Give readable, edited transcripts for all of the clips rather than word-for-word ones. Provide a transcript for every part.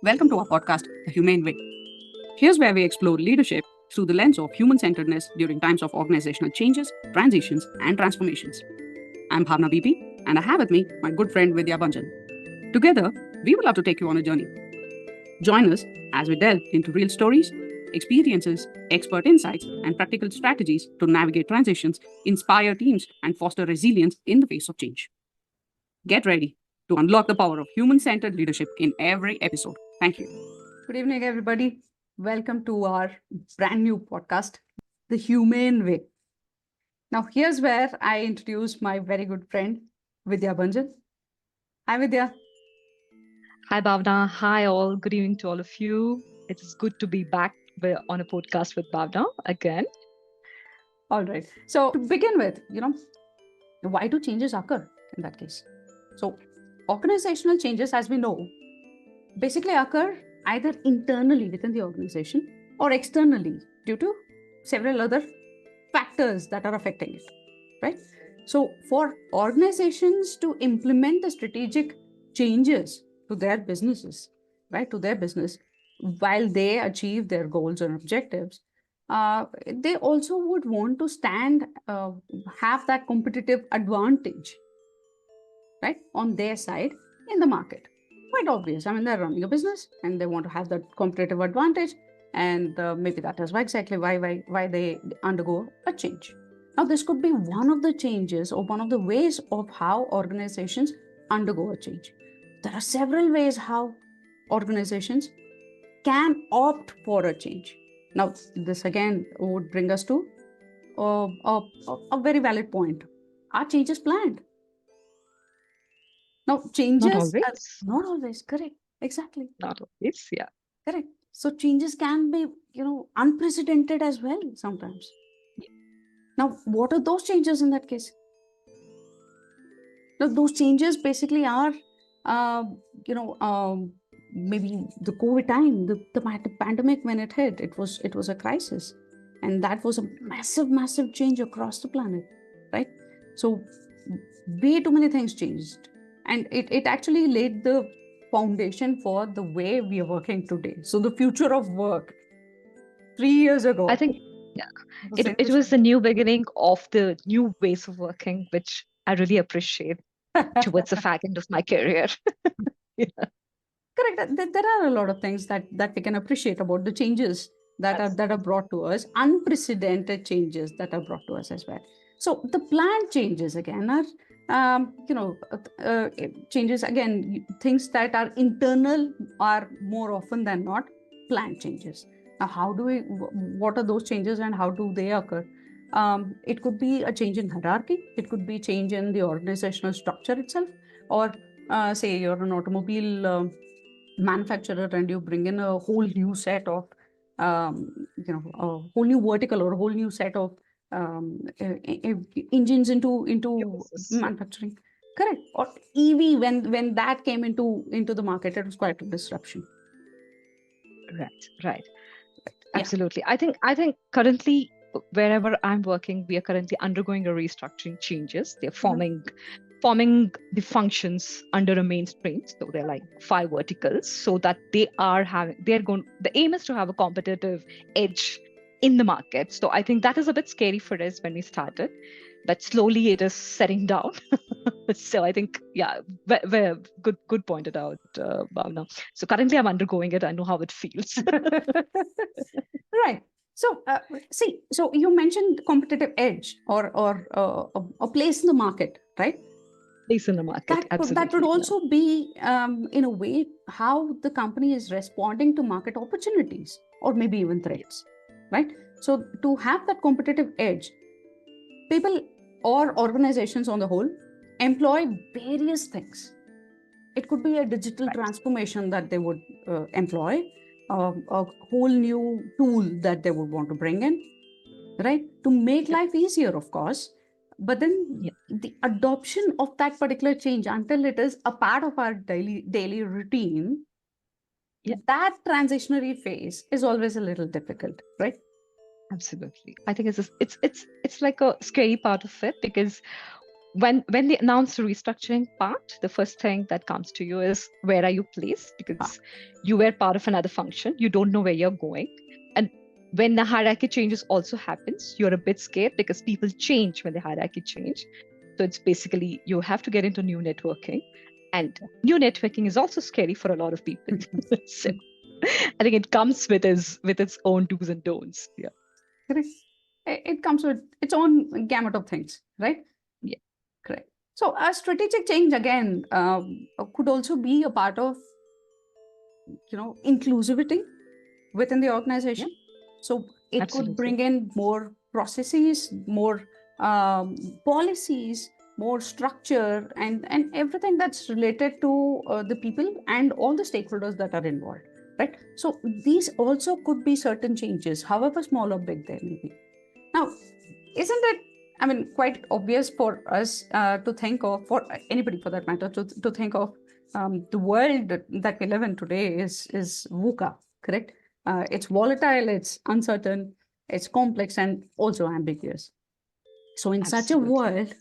Welcome to our podcast, The Humane Way. Here's where we explore leadership through the lens of human centeredness during times of organizational changes, transitions, and transformations. I'm Bhavna BP, and I have with me my good friend Vidya. Together, we would love to take you on a journey. Join us as we delve into real stories, experiences, expert insights, and practical strategies to navigate transitions, inspire teams, and foster resilience in the face of change. Get ready to unlock the power of human centered leadership in every episode. Thank you. Good evening, everybody. Welcome to our brand new podcast, The Humane Way. Now, here's where I introduce my very good friend, Vidya Banjan. Hi, Vidya. Hi, Bhavna. Hi, all. Good evening to all of you. It's good to be back on a podcast with Bhavna again. All right. So, to begin with, why do changes occur in that case? So, organizational changes, as we know, basically occur either internally within the organization or externally due to several other factors that are affecting it, right? So, for organizations to implement the strategic changes to their businesses, right, to their business, while they achieve their goals and objectives, they also would want to have that competitive advantage, right, on their side in the market. Quite obvious. I mean, they're running a business and they want to have that competitive advantage, and maybe that is exactly why they undergo a change. Now, this could be one of the changes or one of the ways of how organizations undergo a change. There are several ways how organizations can opt for a change. Now, this again would bring us to a very valid point. Are changes planned? Now, Not changes are always. not always correct. Exactly. Not always. Yeah. Correct. So changes can be, unprecedented as well sometimes. Now, what are those changes in that case? Now, those changes basically are, uh, you know, maybe the COVID time, the pandemic when it hit, it was a crisis, and that was a massive change across the planet, right? So, way too many things changed, and it actually laid the foundation for the way we are working today. So, the future of work 3 years I ago think yeah, was it was the new beginning of the new ways of working, which I really appreciate towards the fag end of my career. Yeah. correct. There are a lot of things that we can appreciate about the changes that are brought to us, unprecedented changes that are brought to us as well. So the planned changes again are, changes again, things that are internal are more often than not planned changes. Now, what are those changes and how do they occur? It could be a change in hierarchy. It could be change in the organizational structure itself, or say you're an automobile manufacturer and you bring in a whole new set of a whole new vertical or a whole new set of engines into Yes. manufacturing. Correct. Or EV, when that came into the market, it was quite a disruption. Right. Right. Yeah. Absolutely. I think currently wherever I'm working, we are currently undergoing a restructuring changes. They're Mhm. forming the functions under a mainstream. So they're like five verticals so that the aim is to have a competitive edge in the market. So I think that is a bit scary for us when we started, but slowly it is setting down. So I think, yeah, good pointed out, Bhavna. So currently I'm undergoing it. I know how it feels. Right. So, so you mentioned competitive edge or a place in the market, right? Place in the market. That would Absolutely. Yeah. also be, in a way, how the company is responding to market opportunities or maybe even Yeah. threats, right? So, to have that competitive edge, people or organizations on the whole employ various things. It could be a digital Right. transformation that they would employ, a whole new tool that they would want to bring in, right, to make Yep. life easier, of course. But then Yeah. the adoption of that particular change until it is a part of our daily routine, Yeah. that transitionary phase is always a little difficult, right? Absolutely. I think it's like a scary part of it because when they announce the restructuring part, the first thing that comes to you is where are you placed? Because you were part of another function, you don't know where you're going. And when the hierarchy changes also happens, you're a bit scared because people change when the hierarchy change. So it's basically you have to get into new networking. And new networking is also scary for a lot of people. So I think it comes with its own do's and don'ts. Yeah. Correct. It comes with its own gamut of things, right? Yeah. Correct. So a strategic change again could also be a part of, inclusivity within the organization. So it could Absolutely. bring in more processes, more policies, more structure, and everything that's related to the people and all the stakeholders that are involved, right? So these also could be certain changes, however small or big they may be. Now, isn't it, I mean, quite obvious for us to think of, for anybody for that matter, to think of the world that we live in today is VUCA, correct? It's volatile, it's uncertain, it's complex, and also ambiguous. So in such a Absolutely. world,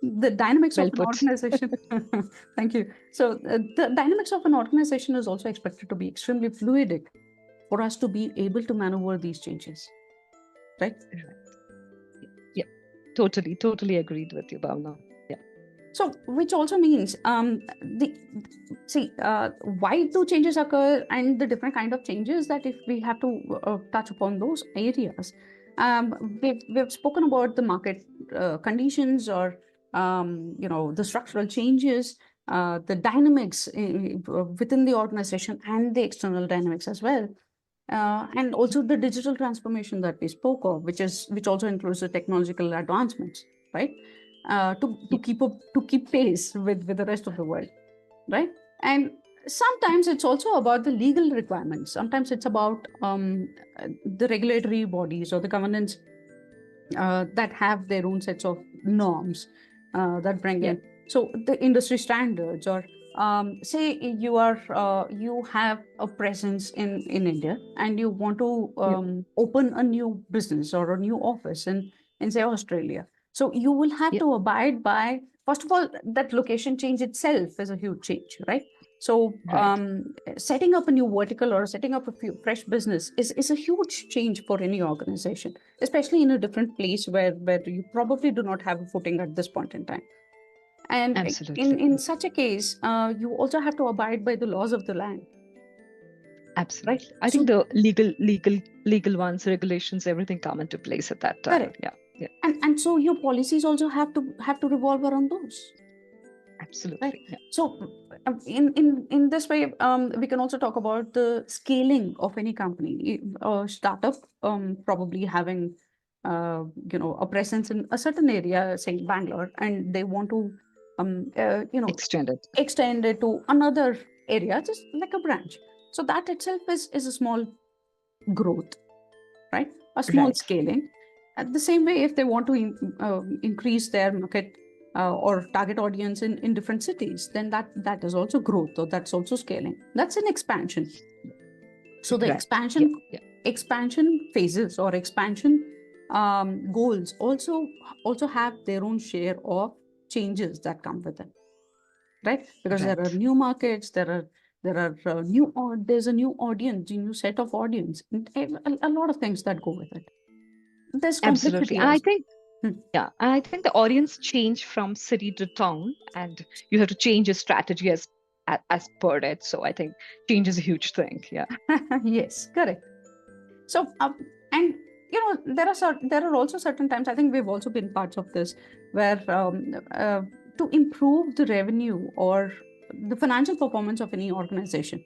the dynamics Well of an put. organization, thank you. So the dynamics of an organization is also expected to be extremely fluidic for us to be able to maneuver these changes, right? Yeah. Totally agreed with you, Bhavna. Yeah. So, which also means why do changes occur and the different kind of changes that if we have to touch upon those areas, we've spoken about the market conditions or the structural changes, the dynamics within the organization and the external dynamics as well. And also the digital transformation that we spoke of, which also includes the technological advancements, right? To keep pace with the rest of the world, right? And sometimes it's also about the legal requirements. Sometimes it's about the regulatory bodies or the governance that have their own sets of norms that bring Yeah. in. So the industry standards, or say you have a presence in India and you want to Yeah. open a new business or a new office in say Australia. So you will have Yeah. to abide by, first of all, that location change itself is a huge change, right? So Right. setting up a new vertical or setting up a fresh business is a huge change for any organization, especially in a different place where you probably do not have a footing at this point in time. And Absolutely. in such a case, you also have to abide by the laws of the land, right? Absolutely. I think So the legal ones, regulations, everything come into place at that time. correct. Yeah. Yeah. And so your policies also have to revolve around those, right? Absolutely. Yeah. So in this way, we can also talk about the scaling of any company. A startup probably having a presence in a certain area, say Bangalore, and they want to Extended. extend it to another area, just like a branch. So that itself is a small growth, right? A small Right. scaling. At the same way, if they want to increase their market or target audience in different cities, then that is also growth, or that's also scaling. That's an expansion. So the Right. Yeah. Yeah. expansion phases or expansion goals also have their own share of changes that come with it, right? Because there are Right. new markets, there's a new audience, a new set of audience, and a lot of things that go with it. There's Absolutely. complexity And I also. think, Hmm. yeah, and I think the audience change from city to town, and you have to change your strategy as per it. So I think change is a huge thing. Yeah. Yes, correct. So, and there are also certain times. I think we've also been parts of this where to improve the revenue or the financial performance of any organization,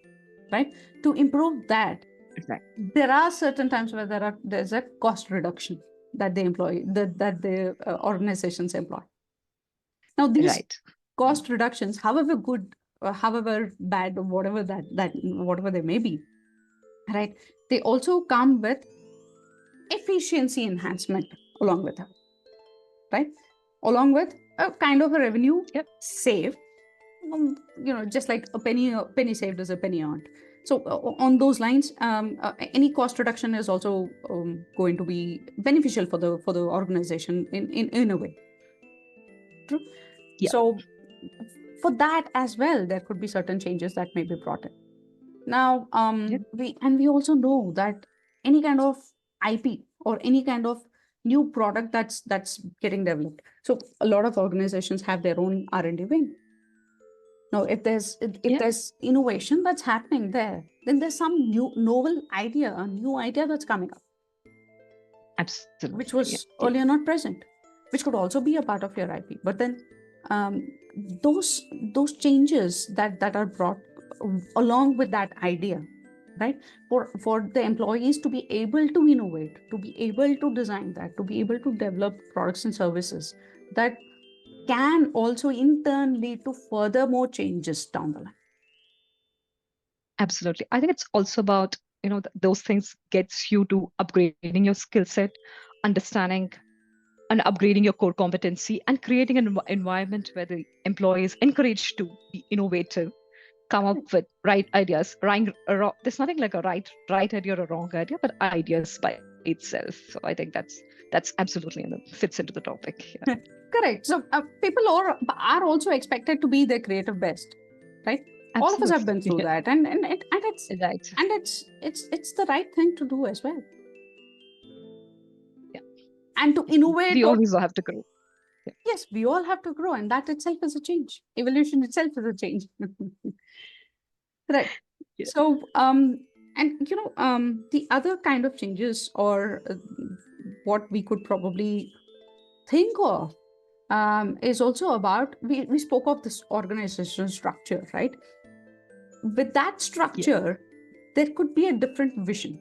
right? To improve that, Right. there are certain times where there's a cost reduction that they employ that the organizations employ. Now, these Right. cost reductions, however good, however bad, or whatever they may be, right? They also come with efficiency enhancement along with it, right? Along with a kind of a revenue Yep. saved, just like a penny saved is a penny earned. So on those lines, any cost reduction is also going to be beneficial for the organization in a way. True. Yeah. So for that as well, there could be certain changes that may be brought in. Now, Yeah. we also know that any kind of IP or any kind of new product that's getting developed. So a lot of organizations have their own R&D wing. Now, if Yeah. there's innovation that's happening there, then there's some new novel idea, a new idea that's coming up, Absolutely. which Yeah. was Yeah. earlier not present, which could also be a part of your IP. But then um, those changes that are brought along with that idea, right? For the employees to be able to innovate, to be able to design that, to be able to develop products and services that can also in turn lead to further more changes down the line. Absolutely. I think it's also about, those things gets you to upgrading your skill set, understanding and upgrading your core competency, and creating an environment where the employee is encouraged to be innovative, come up with right ideas. There's nothing like a right idea or a wrong idea, but ideas by itself. So I think that's absolutely fits into the topic. Yeah. Correct. So people are also expected to be their creative best, right? All of us have been Absolutely. through Yeah. that, Right. it's the right thing to do as well. Yeah. And to innovate, We or always have to grow. Yeah. yes, we all have to grow, and that itself is a change. Evolution itself is a change. Right. Yeah. So and the other kind of changes, or what we could probably think of, is also about, we spoke of this organizational structure, right? With that Yeah. structure, there could be a different vision.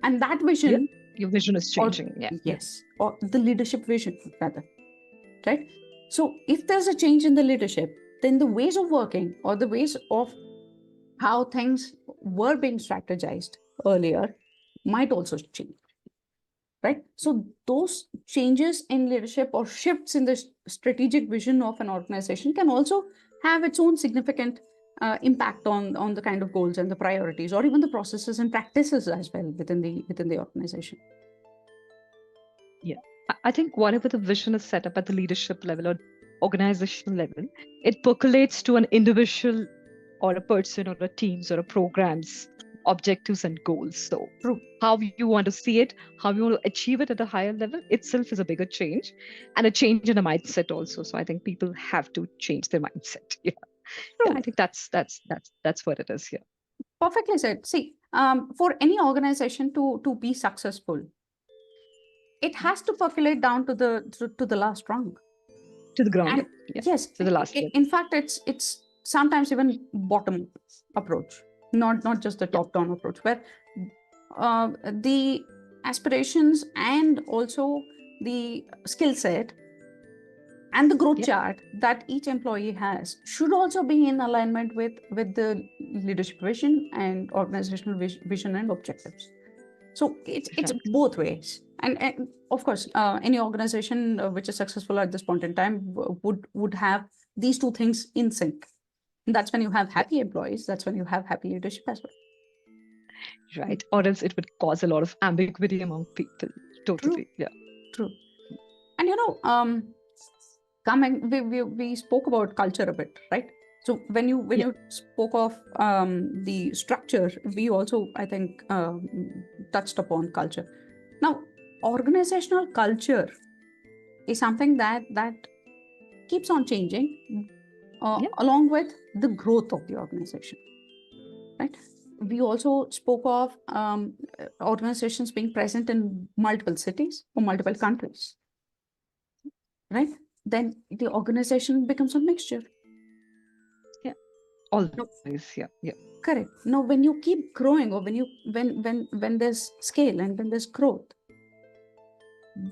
And that Yeah. vision, Your vision is or changing. Yeah. Yeah. yes, or the leadership vision, rather, right? So if there's a change in the leadership, then the ways of working, or the ways of how things were being strategized earlier, might also change, right? So those changes in leadership or shifts in the strategic vision of an organization can also have its own significant impact on the kind of goals and the priorities, or even the processes and practices as well within the organization. Yeah. I think whatever the vision is set up at the leadership level or organizational level, it percolates to an individual or a person or a team's or a program's objectives and goals. So True. how you want to see it, how you want to achieve it at a higher level itself is a bigger change, and a change in the mindset also. So I think people have to change their mindset. Yeah. Yeah, True. I think that's what it is. Yeah. Perfectly said. See, for any organization to be successful, it has to percolate down to the last rung. To the ground. And Yeah. yes, To the last level. in fact, it's sometimes even bottom approach, not just the Yeah. top down approach, where the aspirations and also the skill set and the growth Yeah. chart that each employee has should also be in alignment with the leadership vision and organizational vision and objectives. So it's Right. both ways, and of course, any organization which is successful at this point in time would have these two things in sync. And that's when you have Yeah. happy employees. That's when you have happy leadership as well. Right. Or else it would cause a lot of ambiguity among people. True, Totally. Yeah. true. And coming, we spoke about culture a bit, right? So when Yeah. you spoke of the structure, we also, I think, touched upon culture. Now, organizational culture is something that keeps on changing Yeah. along with the growth of the organization, right? We also spoke of organizations being present in multiple cities or multiple countries, right? Then the organization becomes a mixture. Yeah. No, Always. Yeah. Yeah. correct. Now, when you keep growing, or when there's scale and when there's growth,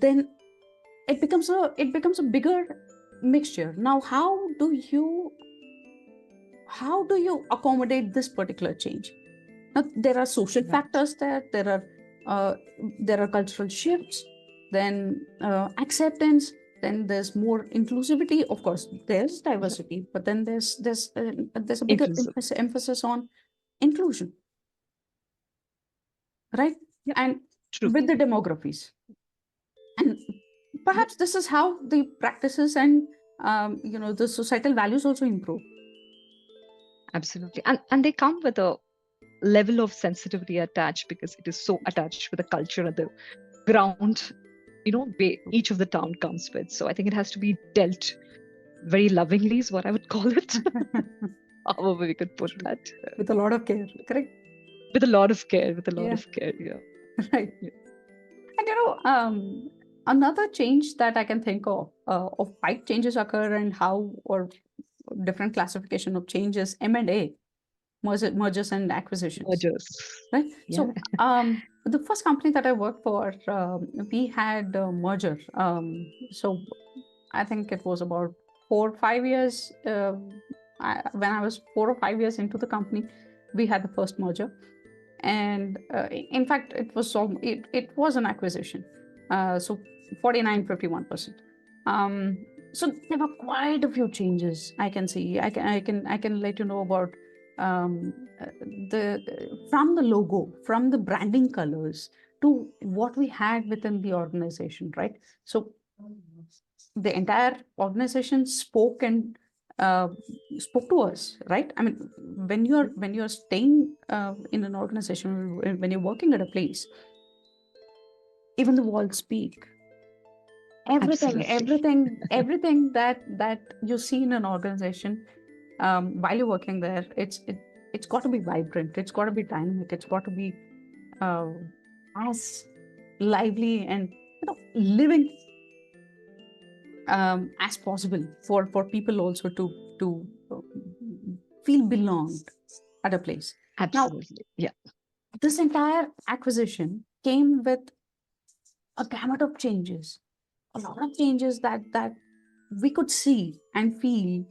then it becomes a bigger mixture. Now, how do you accommodate this particular change? Now, there are social Right. factors there are cultural shifts, then acceptance, then there's more inclusivity. Of course, there's Yeah. diversity, but then there's a bigger Inclusive. emphasis on inclusion, right? Yeah. And True. with the demographies, and perhaps this is how the practices and the societal values also improve. Absolutely. And they come with a level of sensitivity attached because it is so attached with the culture and the ground, way each of the town comes with. So I think it has to be dealt very lovingly is what I would call it. However we could put that. With a lot of care, correct? With a lot of care, yeah. Right. Yeah. And another change that I can think of why changes occur and how, or different classification of changes, M&A, mergers and acquisitions. Mergers. Right. Yeah. So the first company that I worked for, we had a merger. So I think it was about 4 or 5 years. When I was 4 or 5 years into the company, we had the first merger. And in fact, it was an acquisition. So 49-51%. So there were quite a few changes. I can see. I can let you know about from the logo, from the branding colors to what we had within the organization, right? So the entire organization spoke to us, right? I mean, when you're staying in an organization, when you're working at a place, even the walls speak. Everything that you see in an organization, while you're working there, it's got to be vibrant, it's got to be dynamic, it's got to be as lively and living as possible for people also to feel belonged at a place. Absolutely. Now, this entire acquisition came with a gamut of changes, a lot of changes that we could see and feel.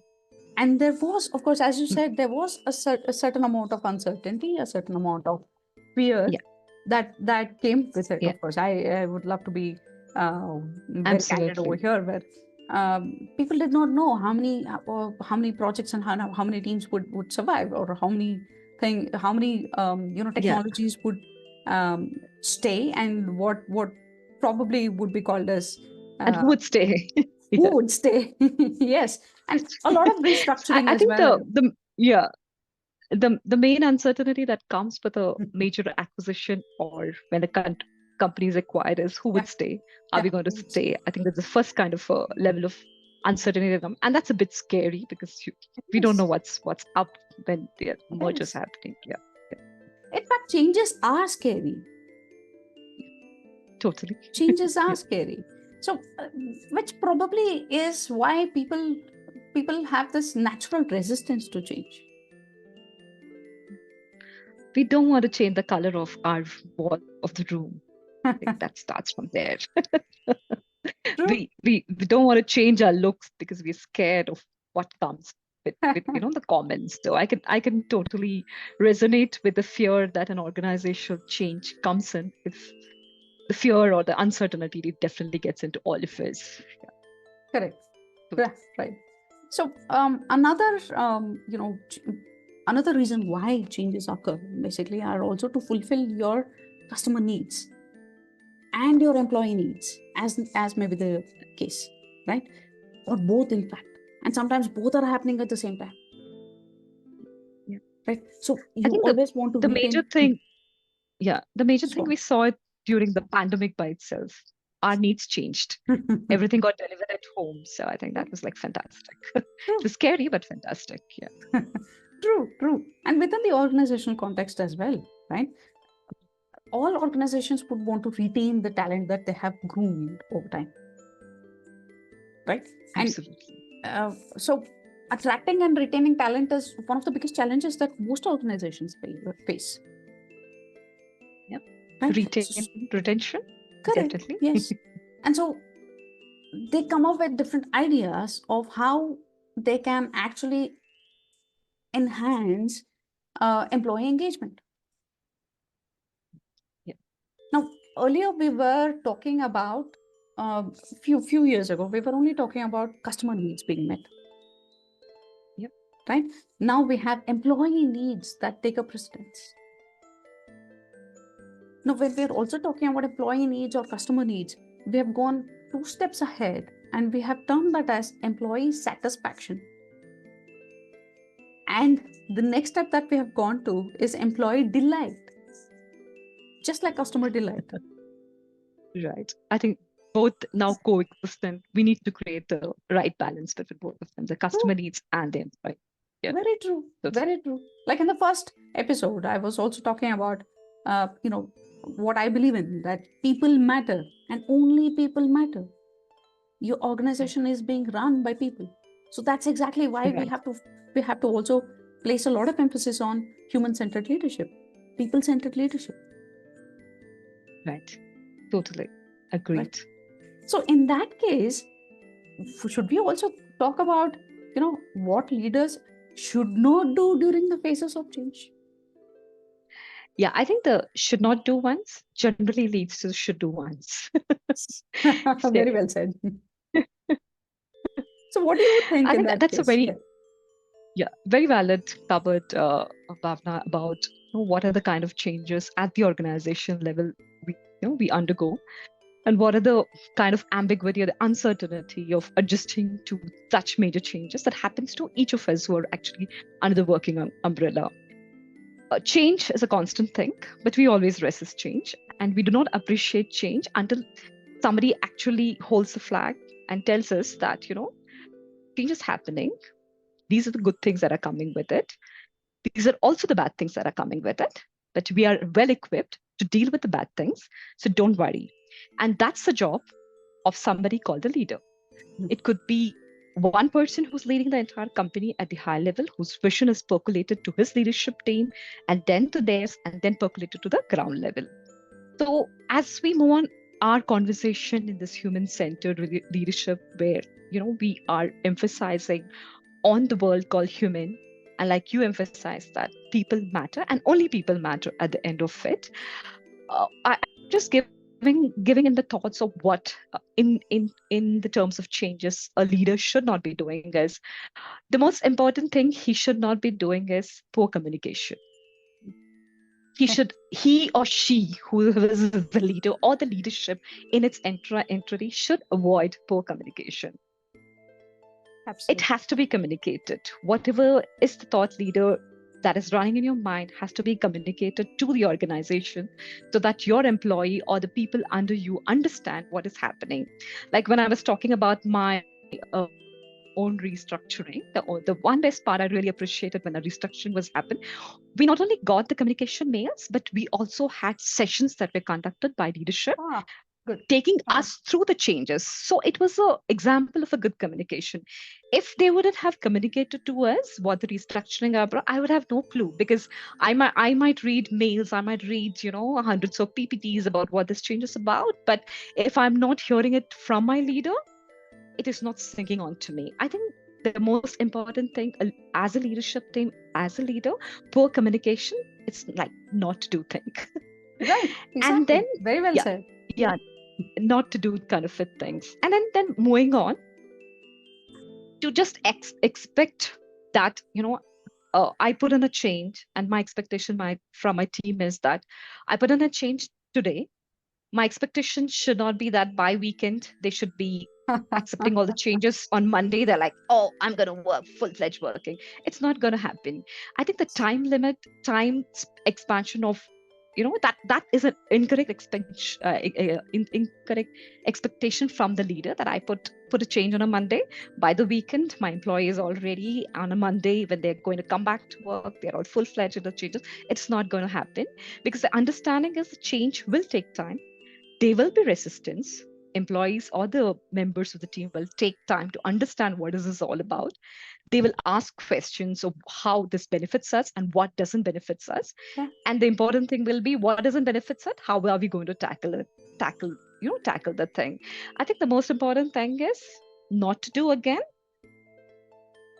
And there was, of course, as you said, there was a certain amount of uncertainty, a certain amount of fear that came with it. Of course, I would love to be very candid over here, where people did not know how many projects and how many teams would survive, or how many technologies would stay, and what probably would be called as and who would stay. Who would stay? Yes, and a lot of restructuring I as think well. the main uncertainty that comes with a major acquisition, or when a company is acquired, is who would stay. Are we going to stay? I think that's the first kind of level of uncertainty that comes, and that's a bit scary because we don't know what's up when the mergers happening. In fact, changes are scary. Totally. Changes are scary. So, which probably is why people have this natural resistance to change. We don't want to change the color of our wall of the room. I think that starts from there. we don't want to change our looks because we're scared of what comes with the comments. So I can totally resonate with the fear that an organizational change comes in. If the fear or the uncertainty, it definitely gets into all of us. Correct. Yeah, right. So another another reason why changes occur basically are also to fulfill your customer needs and your employee needs, as may be the case, right? Or both, in fact. And sometimes both are happening at the same time. Yeah. Right. So you always want to the retain... major thing. Yeah, the major thing we saw it during the pandemic by itself. Our needs changed. Everything got delivered at home. So I think that was like fantastic. It was scary, but fantastic. Yeah. True. And within the organizational context as well, right? All organizations would want to retain the talent that they have groomed over time. Right? Absolutely. And so attracting and retaining talent is one of the biggest challenges that most organizations face. Yep. Right? Retention? Correct. Definitely. Yes. And so they come up with different ideas of how they can actually enhance employee engagement. Yeah. Now, earlier we were talking about few years ago, we were only talking about customer needs being met. Yep. Right? Now we have employee needs that take a precedence. Now, when we're also talking about employee needs or customer needs, we have gone 2 steps ahead and we have termed that as employee satisfaction. And the next step that we have gone to is employee delight, just like customer delight. Right. I think both now coexistent. We need to create the right balance between both of them, the customer True. needs and the employee. Yeah. Very true. Totally. Very true. Like in the first episode, I was also talking about, what I believe in, that people matter and only people matter. Your organization is being run by people. So that's exactly why Right. we have to also place a lot of emphasis on human-centered leadership, people-centered leadership. Right. Totally. Agreed. Right. So in that case, should we also talk about, what leaders should not do during the phases of change? Yeah, I think the should not do once generally leads to should do once. Very well said. So what do you think I in think that that's a case? very very valid covered, Bhavna, about what are the kind of changes at the organization level we undergo, and what are the kind of ambiguity or the uncertainty of adjusting to such major changes that happens to each of us who are actually under the working umbrella. Change is a constant thing, but we always resist change, and we do not appreciate change until somebody actually holds the flag and tells us that change is happening. These are the good things that are coming with it. These are also the bad things that are coming with it, but we are well equipped to deal with the bad things, so don't worry. And that's the job of somebody called a leader. It could be one person who's leading the entire company at the high level, whose vision is percolated to his leadership team, and then to theirs, and then percolated to the ground level. So as we move on our conversation in this human-centered leadership, where we are emphasizing on the world called human, and like you emphasize that people matter and only people matter at the end of it, I'm just giving in the thoughts of what in the terms of changes a leader should not be doing is the most important thing he should not be doing is poor communication. He or she who is the leader or the leadership in its entity should avoid poor communication. It Absolutely. has to be communicated. Whatever is the thought leader that is running in your mind has to be communicated to the organization so that your employee or the people under you understand what is happening. Like when I was talking about my own restructuring, the one best part I really appreciated when a restructuring was happened, we not only got the communication mails, but we also had sessions that were conducted by leadership Good. taking us through the changes. So it was an example of a good communication. If they wouldn't have communicated to us what the restructuring are, I would have no clue, because I might read mails, I might read hundreds of PPTs about what this change is about, but if I'm not hearing it from my leader, it is not sinking on to me. I think the most important thing as a leadership team, as a leader, poor communication, it's like not to do thing. Right. Exactly. And then Very well said. yeah, not to do kind of fit things. And then moving on to just expect that I put in a change, and my expectation from my team is that I put in a change today. My expectation should not be that by weekend they should be accepting all the changes on Monday. They're like, oh, I'm going to work full-fledged working. It's not going to happen. I think the time limit, expansion of that is an incorrect incorrect expectation from the leader, that I put a change on a Monday. By the weekend, my employee is already on a Monday when they're going to come back to work. They're all full-fledged in the changes. It's not going to happen, because the understanding is the change will take time. There will be resistance. Employees or the members of the team will take time to understand what is this all about. They will ask questions of how this benefits us and what doesn't benefits us. Yeah. And the important thing will be what doesn't benefits it, how are we going to tackle the thing. I think the most important thing is not to do again,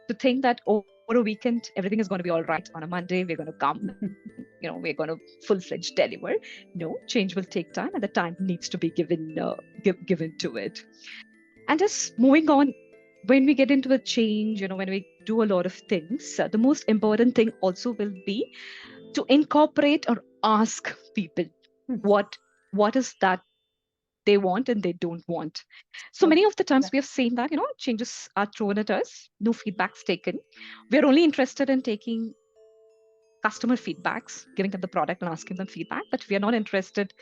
to think that over a weekend everything is going to be all right. On a Monday we're going to come, we're going to full-fledged deliver. No, change will take time, and the time needs to be given to it. And just moving on, when we get into a change, when we do a lot of things, the most important thing also will be to incorporate or ask people what is that they want and they don't want. So many of the times we have seen that, changes are thrown at us, no feedback's taken. We're only interested in taking customer feedbacks, giving them the product and asking them feedback, but we are not interested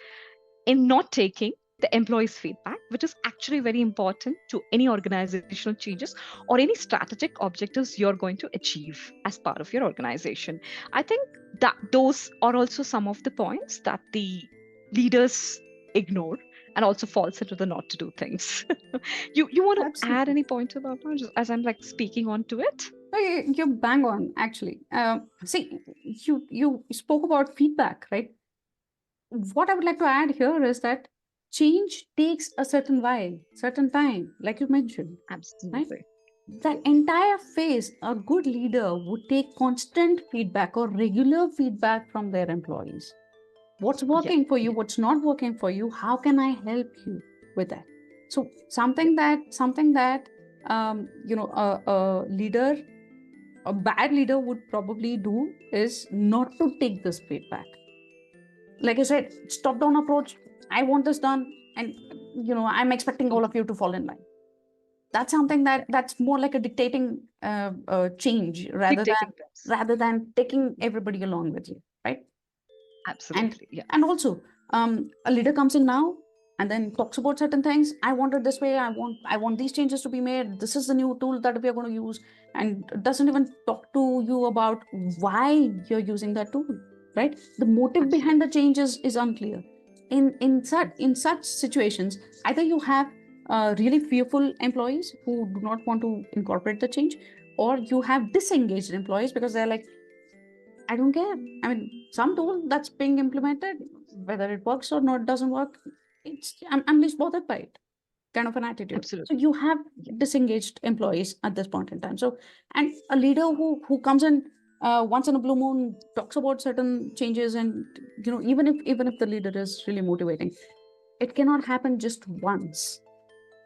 in not taking the employees' feedback, which is actually very important to any organizational changes or any strategic objectives you're going to achieve as part of your organization. I think that those are also some of the points that the leaders ignore and also falls into the not to do things. You want to Absolutely. add any point to that now, just as I'm like speaking on to it? No, you're bang on, actually. See, you spoke about feedback, right? What I would like to add here is that change takes a certain while, certain time, like you mentioned, right? Absolutely. That entire phase, a good leader would take constant feedback or regular feedback from their employees. What's working for you? What's not working for you? How can I help you with that? So something that a leader, a bad leader would probably do is not to take this feedback. Like I said, it's top-down approach. I want this done, and I'm expecting all of you to fall in line. That's something that's more like a dictating change rather than taking everybody along with you, right? Absolutely. And also, a leader comes in now and then talks about certain things. I want it this way. I want these changes to be made. This is the new tool that we are going to use, and doesn't even talk to you about why you're using that tool, right? The motive behind the change is unclear. In such situations, either you have really fearful employees who do not want to incorporate the change, or you have disengaged employees because they're like, I don't care. I mean, some tool that's being implemented, whether it works or not, doesn't work, I'm least bothered by it, kind of an attitude. Absolutely. So you have disengaged employees at this point in time. So, and a leader who comes in once in a blue moon, talks about certain changes, and even if the leader is really motivating, it cannot happen just once.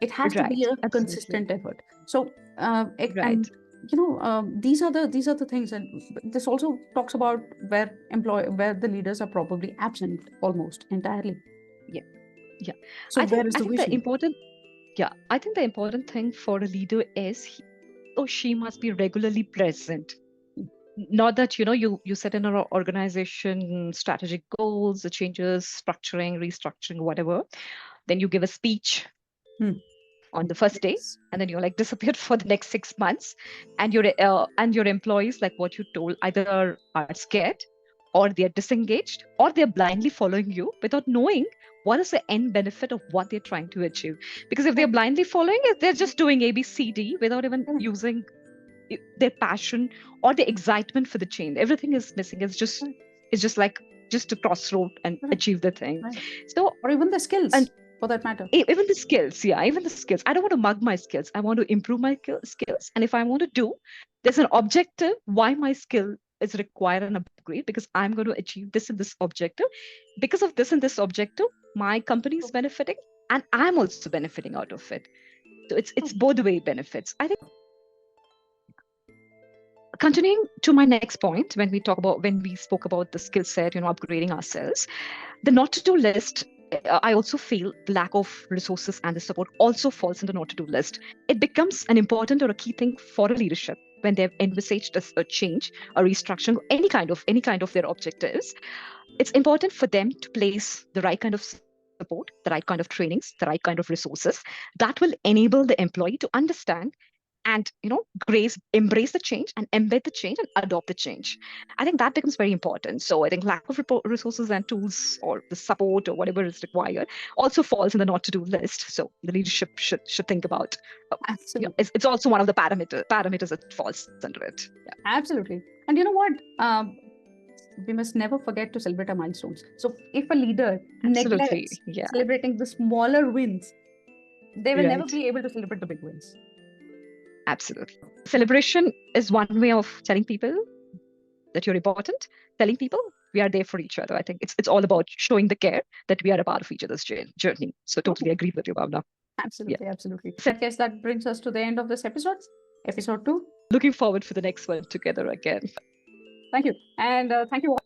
It has to be a consistent effort. So, and these are the things, and this also talks about where the leaders are probably absent almost entirely. Yeah. So where is the vision? I think the important thing for a leader is he or she must be regularly present. Not that you set in an organization strategic goals, the changes, structuring, restructuring, whatever. Then you give a speech on the first day, and then you're like disappeared for the next 6 months, and your employees, like what you told, either are scared, or they're disengaged, or they're blindly following you without knowing what is the end benefit of what they're trying to achieve. Because if they're blindly following it, they're just doing ABCD without even using their passion or the excitement for the change. Everything is missing. It's just like just to crossroad and achieve the thing. So, or even the skills, and for that matter, even the skills. Even the skills. I don't want to mug my skills. I want to improve my skills. And if I want to do, there's an objective why my skill is required an upgrade, because I'm going to achieve this and this objective. Because of this and this objective, my company is benefiting, and I'm also benefiting out of it. So it's both way benefits. I think. Continuing to my next point, when we spoke about the skill set, upgrading ourselves, the not to do list. I also feel the lack of resources and the support also falls in the not to do list. It becomes an important or a key thing for a leadership when they've envisaged a change, a restructuring, any kind of their objectives. It's important for them to place the right kind of support, the right kind of trainings, the right kind of resources that will enable the employee to understand and embrace the change and embed the change and adopt the change. I think that becomes very important. So I think lack of resources and tools or the support or whatever is required also falls in the not to do list. So the leadership should think about. It's also one of the parameters that falls under it. Absolutely. And you know what? We must never forget to celebrate our milestones. So if a leader neglects celebrating the smaller wins, they will never be able to celebrate the big wins. Absolutely. Celebration is one way of telling people that you're important, telling people we are there for each other. I think it's all about showing the care that we are a part of each other's journey. So totally agree with you, Bhavna. Absolutely. So I guess that brings us to the end of this episode 2. Looking forward for the next one together again. Thank you. And thank you all